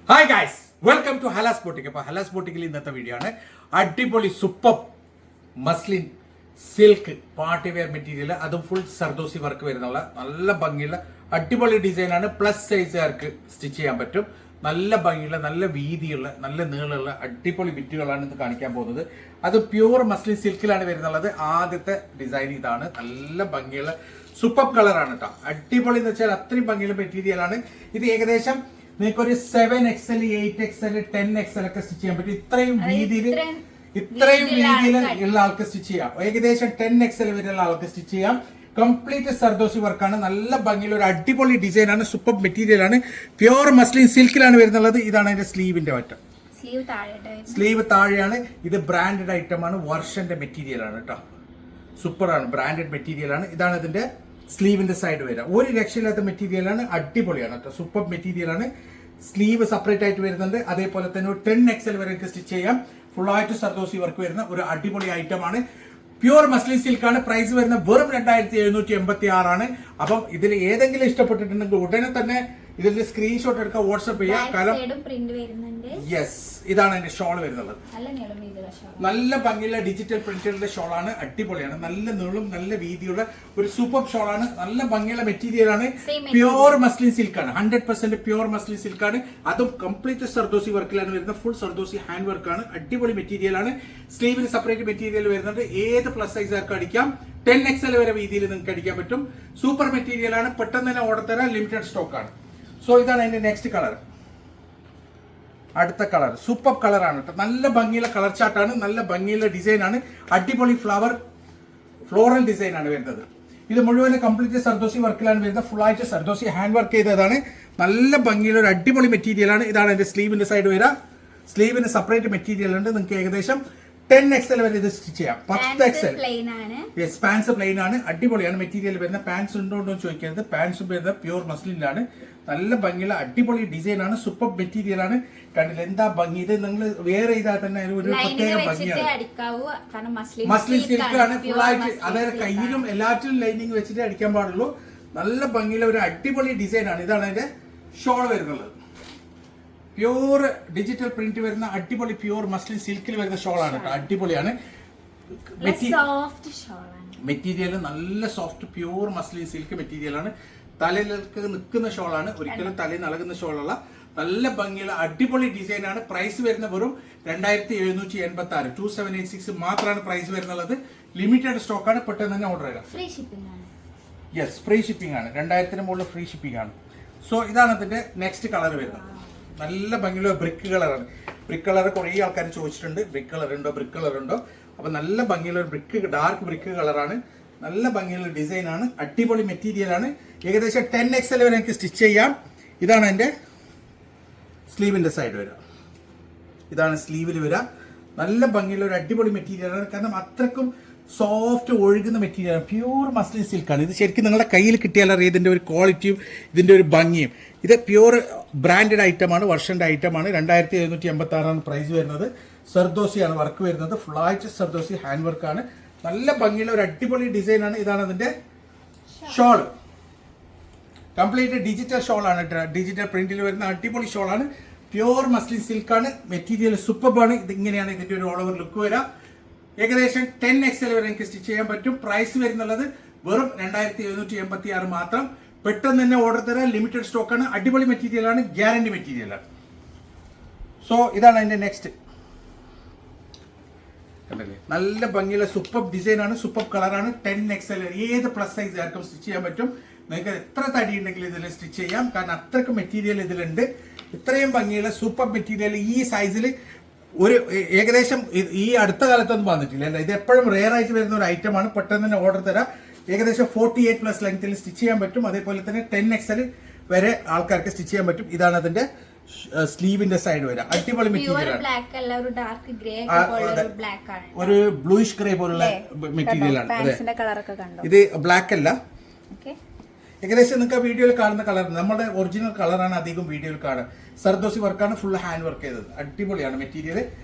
Hi guys, welcome to Hala's boutique. അപ്പോൾ ഹലാസ് ബോട്ടിക്കിൽ ഇന്നത്തെ വീഡിയോ ആണ് അടിപൊളി super muslin silk party wear material, അതും ഫുൾ സർദോസി വർക്ക് വരുന്നുള്ള നല്ല ഭംഗിയുള്ള അടിപൊളി ഡിസൈനാണ്. പ്ലസ് സൈസുകാർക്ക് സ്റ്റിച്ച് ചെയ്യാൻ പറ്റും. നല്ല ഭംഗിയുള്ള, നല്ല വീതിയുള്ള, നല്ല നീളമുള്ള അടിപൊളി ബിറ്റുകളാണ് ഇന്ന് കാണിക്കാൻ പോകുന്നത്. അത് പ്യൂർ മസ്ലിൻ സിൽക്കിലാണ് വരുന്നുള്ളത്. ആദ്യത്തെ ഡിസൈൻ ഇതാണ്. നല്ല ഭംഗിയുള്ള സൂപ്പർ കളറാണ് കേട്ടോ. അടിപൊളി എന്ന് വെച്ചാൽ അത്രയും ഭംഗിയുള്ള മെറ്റീരിയലാണ്. ഇത് ഏകദേശം നിങ്ങൾക്കൊരു 7XL, 8XL, 10XL ഒക്കെ സ്റ്റിച്ച് ചെയ്യാൻ പറ്റും. ഇത്രയും രീതിയിൽ ഉള്ള ആൾക്ക് സ്റ്റിച്ച് ചെയ്യാം. ഏകദേശം 10XL വരെയുള്ള ആൾക്ക് സ്റ്റിച്ച് ചെയ്യാം. കംപ്ലീറ്റ് സർദോസി വർക്കാണ്. നല്ല ഭംഗിയുള്ള ഒരു അടിപൊളി ഡിസൈനാണ്. സൂപ്പർ മെറ്റീരിയൽ ആണ്. പ്യൂർ മസ്ലിൻ സിൽക്കിലാണ് വരുന്നുള്ളത്. ഇതാണ് അതിന്റെ സ്ലീവിന്റെ വറ്റം. സ്ലീവ് താഴെയാണ്. ഇത് ബ്രാൻഡഡ് ഐറ്റം ആണ്. വർഷന്റെ മെറ്റീരിയൽ ആണ് കേട്ടോ. സൂപ്പറാണ്, ബ്രാൻഡഡ് മെറ്റീരിയൽ ആണ്. ഇതാണ് ഇതിന്റെ സ്ലീവിന്റെ സൈഡ് വരിക. ഒരു രക്ഷയില്ലാത്ത മെറ്റീരിയലാണ്. അടിപൊളിയാണ് കേട്ടോ. സൂപ്പർ മെറ്റീരിയൽ ആണ്. സ്ലീവ് സെപ്പറേറ്റ് ആയിട്ട് വരുന്നുണ്ട്. അതേപോലെ തന്നെ ഒരു 10XL വരെ സ്റ്റിച്ച് ചെയ്യാം. ഫുൾ ആയിട്ട് സർദോസി വർക്ക് വരുന്ന ഒരു അടിപൊളി ഐറ്റം ആണ്. Pure muslin സിൽക്കാണ്. പ്രൈസ് വരുന്ന വെറും 2786 ആണ്. അപ്പം ഇതിൽ ഏതെങ്കിലും ഇഷ്ടപ്പെട്ടിട്ടുണ്ടെങ്കിൽ ഉടനെ തന്നെ ഇതിന്റെ സ്ക്രീൻഷോട്ട് എടുക്കുക, വാട്സ്ആപ്പ് ചെയ്യാം. കാരണം യെസ്, ഇതാണ് അതിന്റെ ഷോൾ വരുന്നത്. നല്ല ഭംഗിയുള്ള ഡിജിറ്റൽ പ്രിന്ററിന്റെ ഷോളാണ്. അടിപൊളിയാണ്. നല്ല നീളും നല്ല വീതിയുള്ള ഒരു സൂപ്പർ ഷോളാണ്. നല്ല ഭംഗിയുള്ള മെറ്റീരിയൽ ആണ്. പ്യൂർ മസ്ലിൻ സിൽക്കാണ്. 100% പ്യൂർ മസ്ലിൻ സിൽക്കാണ്. അതും കംപ്ലീറ്റ് സർദോസി വർക്കിലാണ് വരുന്നത്. ഫുൾ സർദോസി ഹാൻഡ് വർക്കാണ്. അടിപൊളി മെറ്റീരിയൽ ആണ്. സ്ലീവിന് സെപ്പറേറ്റ് മെറ്റീരിയൽ വരുന്നുണ്ട്. ഏത് പ്ലസ് സൈസുകാർക്ക് അടിക്കാം. 10XL വരെ വീതിയിൽ നിങ്ങൾക്ക് അടിക്കാൻ പറ്റും. സൂപ്പർ മെറ്റീരിയൽ ആണ്. പെട്ടെന്ന് തന്നെ ഓർഡർ തരാൻ. ലിമിറ്റഡ് സ്റ്റോക്ക് ആണ്. സോ ഇതാണ് അതിന്റെ നെക്സ്റ്റ് കളർ. അടുത്ത കളർ സൂപ്പർ കളറാണ് കേട്ടോ. നല്ല ഭംഗിയുള്ള കളർ ചാർട്ടാണ്. നല്ല ഭംഗിയുള്ള ഡിസൈൻ ആണ്. അടിപൊളി ഫ്ലോറൽ ഡിസൈൻ ആണ് വരുന്നത്. ഇത് മുഴുവൻ കംപ്ലീറ്റ് സർദോസി വർക്കിലാണ് വരുന്നത്. ഫുൾ ആയിട്ട് സർദോസി ഹാൻഡ് വർക്ക് ചെയ്തതാണ്. നല്ല ഭംഗിയുള്ള ഒരു അടിപൊളി മെറ്റീരിയൽ ആണ്. ഇതാണ് എന്റെ സ്ലീവിന്റെ സൈഡ് വരിക. സ്ലീവിന് സെപ്പറേറ്റ് മെറ്റീരിയൽ ഉണ്ട്. നിങ്ങൾക്ക് ഏകദേശം 10XL വരെ ഇത് സ്റ്റിച്ച് ചെയ്യാം. 10XL പാൻസ് പ്ലെയിൻ ആണ്. അടിപൊളിയാണ് മെറ്റീരിയൽ വരുന്നത്. പാൻസ് ഉണ്ടോ എന്ന് ചോദിക്കരുത്. പാൻസ് വരുന്നത് പ്യൂർ മസ്ലിനിലാണ്. നല്ല ഭംഗിയുള്ള അടിപൊളി ഡിസൈൻ ആണ്. സൂപ്പർ മെറ്റീരിയൽ ആണ്. കണ്ടില്ല എന്താ ഭംഗി. ഇത് നിങ്ങൾ വേറെ ചെയ്താൽ തന്നെ ഒരു പ്രത്യേക ഭംഗിയാണ്. മസ്ലിൻ സിൽക്കാണ്. ഫുൾ ആയിട്ട് അതായത് കയ്യിലും എല്ലാറ്റിലും ലൈനിങ് വെച്ചിട്ട് അടിക്കാൻ പാടുള്ളൂ. നല്ല ഭംഗിയുള്ള ഒരു അടിപൊളി ഡിസൈൻ ആണ്. ഇതാണ് അതിന്റെ ഷോൾ വരുന്നത്. പ്യൂർ ഡിജിറ്റൽ പ്രിന്റ് വരുന്ന അടിപൊളി പ്യൂർ മസ്ലിൻ സിൽക്കിൽ വരുന്ന ഷോളാണ് കേട്ടോ. അടിപൊളിയാണ്. മെറ്റീരിയൽ നല്ല soft pure muslin silk material ആണ്. തലയിലേക്ക് നിൽക്കുന്ന ഷോളാണ്. ഒരിക്കലും തലയിൽ നൽകുന്ന ഷോളല്ല. നല്ല ഭംഗിയുള്ള അടിപൊളി ഡിസൈൻ ആണ്. പ്രൈസ് വരുന്ന വെറും 2786 2786 മാത്രമാണ് പ്രൈസ് വരുന്നത്. ലിമിറ്റഡ് സ്റ്റോക്ക് ആണ്. പെട്ടെന്ന് തന്നെ ഓർഡർ ചെയ്യാം. യെസ്, ഫ്രീ ഷിപ്പിംഗ് ആണ്. 2000 മുകളിൽ ഫ്രീ ഷിപ്പിംഗ് ആണ്. സോ ഇതാണ് അതിന്റെ നെക്സ്റ്റ് കളർ വരുന്നത്. നല്ല ഭംഗിയുള്ള ബ്രിക്ക് കളറാണ്. ബ്രിക്ക് കളർ കുറേ ആൾക്കാർ ചോദിച്ചിട്ടുണ്ട്. ബ്രിക്ക് കളർ ഉണ്ടോ. അപ്പൊ നല്ല ഭംഗിയുള്ള ബ്രിക്ക്, ഡാർക്ക് ബ്രിക്ക് കളറാണ്. നല്ല ഭംഗിയുള്ള ഡിസൈൻ ആണ്. അടിപൊളി മെറ്റീരിയൽ ആണ്. ഏകദേശം 10XL വരെ എനിക്ക് സ്റ്റിച്ച് ചെയ്യാം. ഇതാണ് എൻ്റെ സ്ലീവിന്റെ സൈഡ് വരിക. ഇതാണ് സ്ലീവിൽ വരിക. നല്ല ഭംഗിയുള്ള ഒരു അടിപൊളി മെറ്റീരിയൽ ആണ്. കാരണം അത്രക്കും സോഫ്റ്റ് ഒഴുകുന്ന മെറ്റീരിയലാണ്. പ്യൂർ മസ്ലിൻ സിൽക്കാണ്. ഇത് ശരിക്കും നിങ്ങളുടെ കയ്യിൽ കിട്ടിയാൽ അറിയാം ഇതിന്റെ ഒരു ക്വാളിറ്റിയും ഇതിന്റെ ഒരു ഭംഗിയും. ഇത് പ്യൂർ ബ്രാൻഡഡ് ഐറ്റമാണ്. വർഷന്റെ ഐറ്റമാണ്. 2786 പ്രൈസ് വരുന്നത്. സർദോസിയാണ് വർക്ക് വരുന്നത്. ഫുൾ ആയിട്ട് സർദോസി ഹാൻഡ് വർക്കാണ്. നല്ല ഭംഗിയുള്ള ഒരു അടിപൊളി ഡിസൈൻ ആണ്. ഇതാണ് അതിന്റെ ഷോൾ. കംപ്ലീറ്റ് ഡിജിറ്റൽ ഷോളാണ്. ഡിജിറ്റൽ പ്രിന്റിൽ വരുന്ന അടിപൊളി ഷോളാണ്. Pure muslin സിൽക്കാണ്. മെറ്റീരിയൽ സൂപ്പറാണ്. ഇതിങ്ങനെയാണ് ഇതിന്റെ ഒരു ഓൾ ഓവർ ലുക്ക് വരിക. ഏകദേശം 10XL വരെ എനിക്ക് സ്റ്റിച്ച് ചെയ്യാൻ പറ്റും. പ്രൈസ് വരുന്നുള്ളത് വെറും 2786 മാത്രം. പെട്ടെന്ന് തന്നെ ഓർഡർ തരാൻ. ലിമിറ്റഡ് സ്റ്റോക്ക് ആണ്. അടിപൊളി മെറ്റീരിയൽ ആണ്. ഗ്യാരണ്ടി മെറ്റീരിയൽ ആണ്. സോ ഇതാണ് അതിന്റെ നെക്സ്റ്റ്. നല്ല ഭംഗിയുള്ള സൂപ്പർ ഡിസൈൻ ആണ്. സൂപ്പർ കളറാണ്. 10XL ഏത് പ്ലസ് സൈസ് ആർക്കും സ്റ്റിച്ച് ചെയ്യാൻ പറ്റും. നിങ്ങൾക്ക് എത്ര തടി ഉണ്ടെങ്കിലും ഇതിൽ സ്റ്റിച്ച് ചെയ്യാം. കാരണം അത്രയ്ക്ക് മെറ്റീരിയൽ ഇതിലുണ്ട്. ഇത്രയും ഭംഗിയുള്ള സൂപ്പർ മെറ്റീരിയൽ ഈ സൈസിൽ ഒരു ഏകദേശം ഈ അടുത്ത കാലത്തൊന്നും വന്നിട്ടില്ല. അല്ല, ഇത് എപ്പോഴും റെയർ ആയിട്ട് വരുന്ന ഒരു ഐറ്റമാണ്. പെട്ടെന്ന് തന്നെ ഓർഡർ തരാം. ഏകദേശം 48+ ലെങ്ത്തിൽ സ്റ്റിച്ച് ചെയ്യാൻ പറ്റും. അതേപോലെ തന്നെ 10XL വരെ ആൾക്കാർക്ക് സ്റ്റിച്ച് ചെയ്യാൻ പറ്റും. ഇതാണ് അതിന്റെ സ്ലീവിന്റെ സൈഡ് വരാം. അടിപൊളി മെറ്റീരിയൽ ആണ്. ഒരു ബ്ലൂയിഷ് ഗ്രേ പോലുള്ള മെറ്റീരിയൽ ആണ്. ഇത് ബ്ലാക്ക് അല്ല. ഏകദേശം നിങ്ങൾക്ക് ആ വീഡിയോയിൽ കാണുന്ന കളർ നമ്മുടെ ഒറിജിനൽ കളറാണ് അധികം വീഡിയോയിൽ കാണുക. സർദോസി വർക്കാണ്. ഫുൾ ഹാൻഡ് വർക്ക് ചെയ്തത്. അടിപൊളിയാണ് മെറ്റീരിയൽ.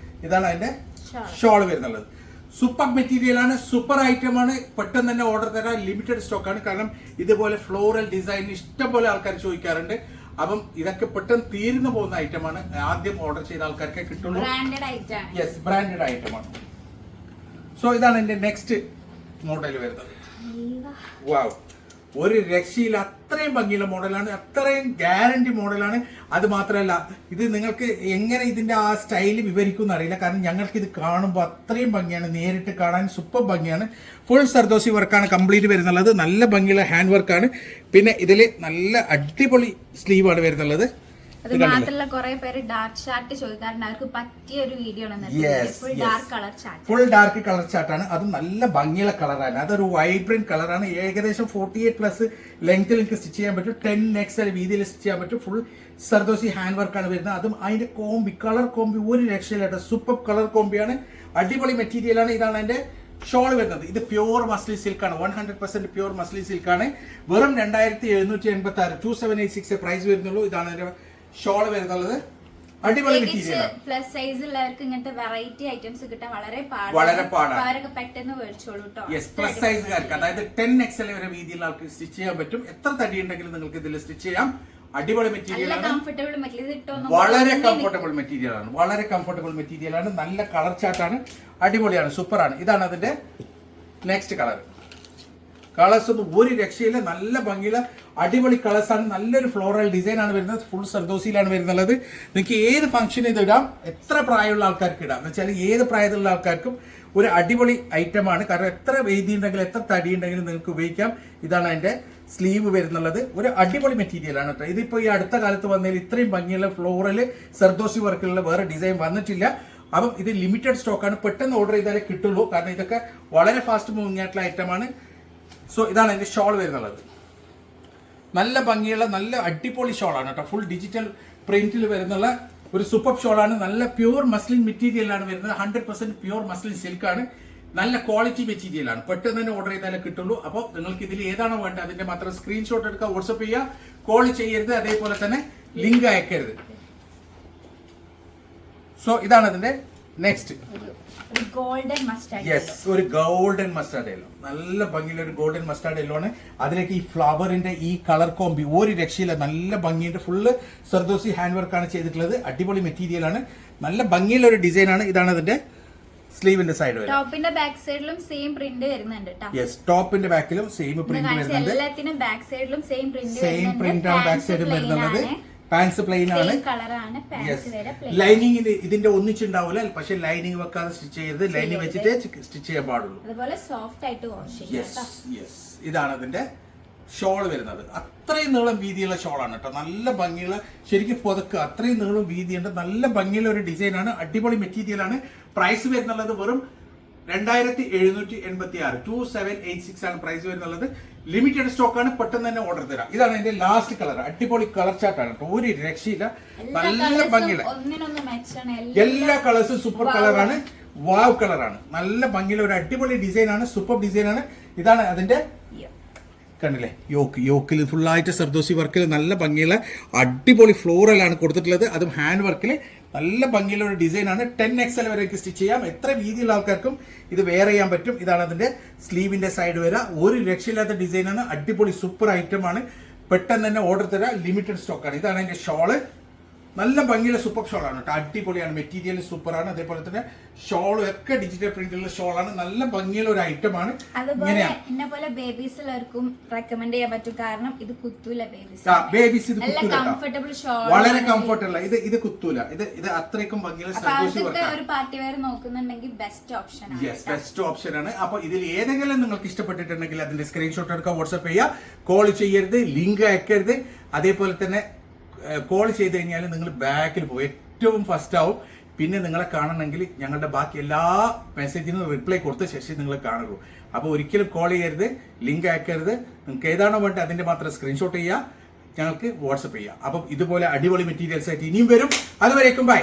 ഇതാണ് അതിന്റെ ഷോൾ വരുന്നത്. സൂപ്പർ മെറ്റീരിയൽ ആണ്. സൂപ്പർ ഐറ്റം ആണ്. പെട്ടെന്ന് തന്നെ ഓർഡർ തരാൻ. ലിമിറ്റഡ് സ്റ്റോക്ക് ആണ്. കാരണം ഇതുപോലെ ഫ്ലോറൽ ഡിസൈൻ ഇഷ്ടംപോലെ ആൾക്കാർ ചോദിക്കാറുണ്ട്. അപ്പം ഇതൊക്കെ പെട്ടെന്ന് തീർന്നു പോകുന്ന ഐറ്റമാണ്. ആദ്യം ഓർഡർ ചെയ്ത ആൾക്കാർക്ക് കിട്ടുള്ളൂ. യെസ്, ബ്രാൻഡഡ് ഐറ്റമാണ്. സോ ഇതാണ് എന്റെ നെക്സ്റ്റ് മോഡൽ വരുന്നത്. വാവ്, ഒരു രക്ഷയിൽ അത്രയും ഭംഗിയുള്ള മോഡലാണ്, അത്രയും ഗ്യാരണ്ടി മോഡലാണ്. അത് മാത്രമല്ല, ഇത് നിങ്ങൾക്ക് എങ്ങനെ ഇതിന്റെ ആ സ്റ്റൈല് വിവരിക്കും അറിയില്ല. കാരണം ഞങ്ങൾക്ക് ഇത് കാണുമ്പോൾ അത്രയും ഭംഗിയാണ്, നേരിട്ട് കാണാൻ സൂപ്പർ ഭംഗിയാണ്. ഫുൾ സർദോസി വർക്കാണ് കംപ്ലീറ്റ് വരുന്നുള്ളത്. നല്ല ഭംഗിയുള്ള ഹാൻഡ് വർക്കാണ്. പിന്നെ ഇതിൽ നല്ല അടിപൊളി സ്ലീവാണ് വരുന്നുള്ളത്. അത് മാത്രമല്ല കുറെ പേര് ഡാർക്ക് ചാർട്ട് ചോദിക്കാറുണ്ട്, അവർക്ക് പറ്റിയ ഒരു വീഡിയോ ഫുൾ ഡാർക്ക് കളർ ചാർട്ടാണ്. അതും നല്ല ഭംഗിയുള്ള കളറാണ്. അതൊരു വൈബ്രന്റ് കളറാണ്. ഏകദേശം 48+ ലെങ്ത്തിൽ നിങ്ങൾക്ക് സ്റ്റിച്ച് ചെയ്യാൻ പറ്റും. 10XL വീതിയിൽ സ്റ്റിച്ച് ചെയ്യാൻ പറ്റും. ഫുൾ സർദോസി ഹാൻഡ് വർക്കാണ് വരുന്നത്. അതും അതിന്റെ കോമ്പി, കളർ കോമ്പി ഒരു രക്ഷയിലായിട്ട് സൂപ്പർ കളർ കോമ്പിയാണ്. അടിപൊളി മെറ്റീരിയലാണ്. ഇതാണ് അതിന്റെ ഷോൾ വരുന്നത്. ഇത് പ്യൂർ മസ്ലിൻ സിൽക്കാണ്, 100% പ്യൂർ മസ്ലിൻ സിൽക്കാണ്. വെറും 2786 2786 പ്രൈസ് വരുന്നുള്ളൂ. ഇതാണ് അതിന്റെ ഷോൾ വരുന്നുള്ളത്. അടിപൊളി മെറ്റീരിയൽ. പ്ലസ് സൈസ് ഉള്ളവർക്ക് ഇങ്ങനത്തെ വെറൈറ്റി ഐറ്റംസ് കിട്ടാൻ വളരെ പാടാണ്. അവരൊക്കെ പെട്ടെന്ന് മേടിച്ചോളൂ കേട്ടോ. യെസ്, പ്ലസ് സൈസുകാർക്ക്, അതായത് 10XL വരെ വീതിയുള്ള ആൾക്ക് സ്റ്റിച്ച് ചെയ്യാൻ പറ്റും. എത്ര തടി ഉണ്ടെങ്കിലും നിങ്ങൾക്ക് ഇതിൽ സ്റ്റിച്ച് ചെയ്യാം. അടിപൊളി മെറ്റീരിയൽ ആണ്, വളരെ കംഫർട്ടബിൾ മെറ്റീരിയൽ ആണ്, വളരെ കംഫർട്ടബിൾ മെറ്റീരിയൽ ആണ്. നല്ല കളർ ചാർട്ടാണ്, അടിപൊളിയാണ്, സൂപ്പറാണ്. ഇതാണ് അതിന്റെ നെക്സ്റ്റ് കളർ. കളേഴ്സ് ഒന്നും ഒരു രക്ഷയില്ല, നല്ല ഭംഗിയുള്ള അടിപൊളി കളേഴ്സ് ആണ്. നല്ലൊരു ഫ്ലോറൽ ഡിസൈൻ ആണ് വരുന്നത്. ഫുൾ സർദോസിയിലാണ് വരുന്നത്. നിങ്ങൾക്ക് ഏത് ഫംഗ്ഷന് ഇത് ഇടാം, എത്ര പ്രായമുള്ള ആൾക്കാർക്ക് ഇടാം. എന്ന് വെച്ചാൽ ഏത് പ്രായത്തിലുള്ള ആൾക്കാർക്കും ഒരു അടിപൊളി ഐറ്റമാണ്. കാരണം എത്ര വെയിറ്റ് ഉണ്ടെങ്കിലും എത്ര തടി ഉണ്ടെങ്കിലും നിങ്ങൾക്ക് ഉപയോഗിക്കാം. ഇതാണ് അതിന്റെ സ്ലീവ് വരുന്നുള്ളത്. ഒരു അടിപൊളി മെറ്റീരിയൽ ആണ് കേട്ടോ. ഇതിപ്പോ ഈ അടുത്ത കാലത്ത് വന്നതിൽ ഇത്രയും ഭംഗിയുള്ള ഫ്ലോറൽ സർദോസി വർക്കുള്ള വേറെ ഡിസൈൻ വന്നിട്ടില്ല. അപ്പം ഇത് ലിമിറ്റഡ് സ്റ്റോക്കാണ്. പെട്ടെന്ന് ഓർഡർ ചെയ്താലേ കിട്ടുള്ളൂ. കാരണം ഇതൊക്കെ വളരെ ഫാസ്റ്റ് മൂവിംഗ് ആയിട്ടുള്ള ഐറ്റമാണ്. സോ ഇതാണ് അതിന്റെ ഷോൾ വരുന്നുള്ളത്. നല്ല ഭംഗിയുള്ള നല്ല അടിപൊളി ഷോളാണ് കേട്ടോ. ഫുൾ ഡിജിറ്റൽ പ്രിന്റിൽ വരുന്നുള്ള ഒരു സൂപ്പർ ഷോളാണ്. നല്ല പ്യൂർ മസ്ലിൻ മെറ്റീരിയലാണ് വരുന്നത്. 100% പ്യൂർ മസ്ലിൻ സിൽക്കാണ്. നല്ല ക്വാളിറ്റി മെറ്റീരിയലാണ്. പെട്ടെന്ന് തന്നെ ഓർഡർ ചെയ്താലേ കിട്ടുള്ളൂ. അപ്പോൾ നിങ്ങൾക്ക് ഇതിൽ ഏതാണോ വേണ്ടത് അതിന്റെ മാത്രം സ്ക്രീൻഷോട്ട് എടുക്കുക, വാട്സ്ആപ്പ് ചെയ്യുക, കോൾ ചെയ്യരുത്, അതേപോലെ തന്നെ ലിങ്ക് അയക്കരുത്. സോ ഇതാണ് അതിന്റെ നെക്സ്റ്റ്. യെസ്, ഒരു ഗോൾഡൻ മസ്റ്റാർഡ് യെല്ലോ. നല്ല ഭംഗിയുള്ള ഒരു ഗോൾഡൻ മസ്റ്റാർഡ് യെല്ലോ ആണ്. അതിലേക്ക് ഈ ഫ്ലവറിന്റെ ഈ കളർ കോമ്പി ഒരു രക്ഷയില്ല, നല്ല ഭംഗിയുടെ ഫുള്ള് സർദോസി ഹാൻഡ് വർക്കാണ് ചെയ്തിട്ടുള്ളത്. അടിപൊളി മെറ്റീരിയൽ ആണ്, നല്ല ഭംഗിയുള്ള ഒരു ഡിസൈൻ ആണ്. ഇതാണ് അതിന്റെ സ്ലീവിന്റെ സൈഡ് വരുന്നത്. ടോപ്പിന്റെ ബാക്ക് സൈഡിലും സെയിം പ്രിന്റ് വരുന്നുണ്ട്. യെസ്, ടോപ്പിന്റെ ബാക്കിലും സെയിം പ്രിന്റ് വരുന്നുണ്ട്. എല്ലാത്തിനും ബാക്ക് സൈഡിലും സെയിം പ്രിന്റ് ആണ് ബാക്ക് സൈഡിൽ വരുന്നത്. പാൻസ് പ്ലെയിൻ ആണ്. ലൈനിങ് ഇതിന്റെ ഒന്നിച്ചുണ്ടാവില്ല, പക്ഷെ ലൈനിങ് വെക്കാതെ സ്റ്റിച്ച് ചെയ്ത് ലൈനിങ് വെച്ചിട്ട് സ്റ്റിച്ച് ചെയ്യാൻ പാടുള്ളൂ. ഇതാണ് അതിന്റെ ഷോൾ വരുന്നത്. അത്രയും നീളം വീതിയുള്ള ഷോളാണ് കേട്ടോ. നല്ല ഭംഗിയുള്ള, ശരിക്കും പുതക്ക് അത്രയും നീളം വീതിയുണ്ട്. നല്ല ഭംഗിയുള്ള ഒരു ഡിസൈനാണ്, അടിപൊളി മെറ്റീരിയൽ ആണ്. പ്രൈസ് വരുന്നുള്ളത് വെറും 2786 2786 ആണ് പ്രൈസ് വരുന്നുള്ളത്. ലിമിറ്റഡ് സ്റ്റോക്കാണ്. പെട്ടെന്ന് തന്നെ ഓർഡർ തരാം. ഇതാണ് എന്റെ ലാസ്റ്റ് കളർ. അടിപൊളി കളർ ചാർട്ടാണ് കേട്ടോ. ഒരു രക്ഷയില്ല, നല്ല ഭംഗിയുള്ള എല്ലാ കളേഴ്സും സൂപ്പർ കളറാണ്. വാവ് കളറാണ്. നല്ല ഭംഗിയുള്ള ഒരു അടിപൊളി ഡിസൈനാണ്, സൂപ്പർ ഡിസൈനാണ്. ഇതാണ് അതിന്റെ കണ്ടില്ലേ യോക്കിൽ ഫുള്ളായിട്ട് സർദോസി വർക്കിൽ നല്ല ഭംഗിയുള്ള അടിപൊളി ഫ്ലോറലാണ് കൊടുത്തിട്ടുള്ളത്. അതും ഹാൻഡ് വർക്കിൽ നല്ല ഭംഗിയുള്ള ഒരു ഡിസൈനാണ്. 10XL വരെയൊക്കെ സ്റ്റിച്ച് ചെയ്യാം. എത്ര വീതിയുള്ള ആൾക്കാർക്കും ഇത് വെയർ ചെയ്യാൻ പറ്റും. ഇതാണ് അതിന്റെ സ്ലീവിന്റെ സൈഡ് വരെ. ഒരു രക്ഷയില്ലാത്ത ഡിസൈനാണ്, അടിപൊളി സൂപ്പർ ഐറ്റമാണ്. പെട്ടെന്ന് തന്നെ ഓർഡർ തരാം. ലിമിറ്റഡ് സ്റ്റോക്കാണ്. ഇതാണ് അതിന്റെ ഷോള്. നല്ല ഭംഗിയുള്ള സൂപ്പർ ഷോളാണ് കേട്ടോ. അടിപൊളിയാണ്, മെറ്റീരിയൽ സൂപ്പറാണ്. അതേപോലെ തന്നെ ഷോളും ഒക്കെ ഡിജിറ്റൽ പ്രിന്റുള്ള ഷോളാണ്. നല്ല ഭംഗിയുള്ള ഒരു ഐറ്റമാണ്. ഇന്നപോലെ ബേബീസിലവർക്കും റെക്കമെൻഡ് ചെയ്യാൻ പറ്റും. കാരണം ഇത് കുത്തൂല. ബേബീസ് ഇത് വളരെ കംഫർട്ടബിൾ. ഇത് കുത്തൂല. ഇത് അത്രയ്ക്കും ഭംഗിയുള്ള ഒരു പാർട്ടി വെയർ നോക്കുന്നുണ്ടെങ്കിൽ ബെസ്റ്റ് ഓപ്ഷൻ. ബെസ്റ്റ് ഓപ്ഷൻ ആണ്. അപ്പൊ ഇതിൽ ഏതെങ്കിലും നിങ്ങൾക്ക് ഇഷ്ടപ്പെട്ടിട്ടുണ്ടെങ്കിൽ അതിന്റെ സ്ക്രീൻഷോട്ട് എടുക്കുക, വാട്സ്ആപ്പ് ചെയ്യുക. കോൾ ചെയ്യരുത്, ലിങ്ക് അയക്കരുത്. അതേപോലെ തന്നെ കോൾ ചെയ്ത് കഴിഞ്ഞാൽ നിങ്ങൾ ബാക്കിൽ പോകും, ഏറ്റവും ഫസ്റ്റ് ആവും. പിന്നെ നിങ്ങളെ കാണണമെങ്കിൽ ഞങ്ങളുടെ ബാക്കി എല്ലാ മെസ്സേജിനും റിപ്ലൈ കൊടുത്ത ശേഷം നിങ്ങൾ കാണുള്ളൂ. അപ്പോൾ ഒരിക്കലും കോൾ ചെയ്യരുത്, ലിങ്ക് അയക്കരുത്. നിങ്ങൾക്ക് ഏതാണോ വേണ്ടത് അതിന്റെ മാത്രം സ്ക്രീൻഷോട്ട് ചെയ്യുക, ഞങ്ങൾക്ക് വാട്സപ്പ് ചെയ്യുക. അപ്പം ഇതുപോലെ അടിപൊളി മെറ്റീരിയൽസ് ആയിട്ട് ഇനിയും വരും. അതുവരേക്കും ബൈ.